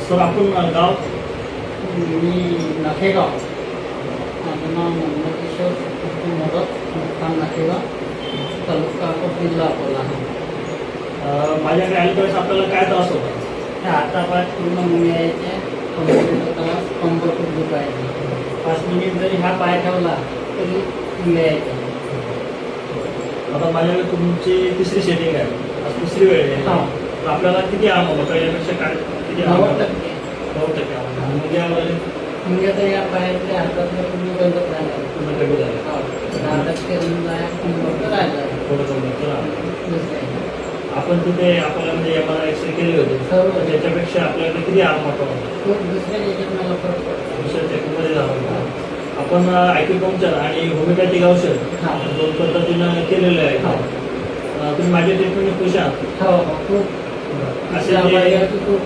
Sir आपण गाव मी नाखेगाव, माझं नाव मोहम्मद किशोर मोदक, मुक्काम नाखेगाव, तालुका अकोट, जिल्हा अकोला. माझ्याकडे आले त्यावेळेस आपल्याला काय त्रास होता? त्या हातापाय पूर्ण मुंग्या यायचे, कंबरेचा त्रास, कंबर खूप दुखायची. 5 मिनिट जरी हा पाय ठेवला तरी मुंग्या यायच्या. आता माझ्याकडे तुमची तिसरी सेटिंग आहे, आज तिसरी वेळ आहे. हां. तर आपल्याला किती आराम होता पहिल्यापेक्षा? काय किती आराम 90% होता? 90% आराम. मुंग्यामध्ये मुंग्या तर या पायाच्या हातातलं पूर्ण बंदच राहिला. पूर्ण कमी झालं. 10% जाय, कंबर तर राहिला. थोडं कमी तर आराम. दुसरं आपण तिथे आपल्याला म्हणजे MRI एक्सरे केले होते, सर्व तर त्याच्यापेक्षा आपल्याकडे किती आराम होता? खूप दुसऱ्या याच्यात मला फरक पडतो. दुसऱ्या चेकमध्ये झाला. आपण ॲक्युपंक्चर आणि होमिओपॅथिक औषध हां. 2 पद्धतीनं केलेलं आहे. हां. तुम्ही माझ्या ट्रीटमेंट खुश आहात? हो, खूप असे आभारी जे आहे की खूप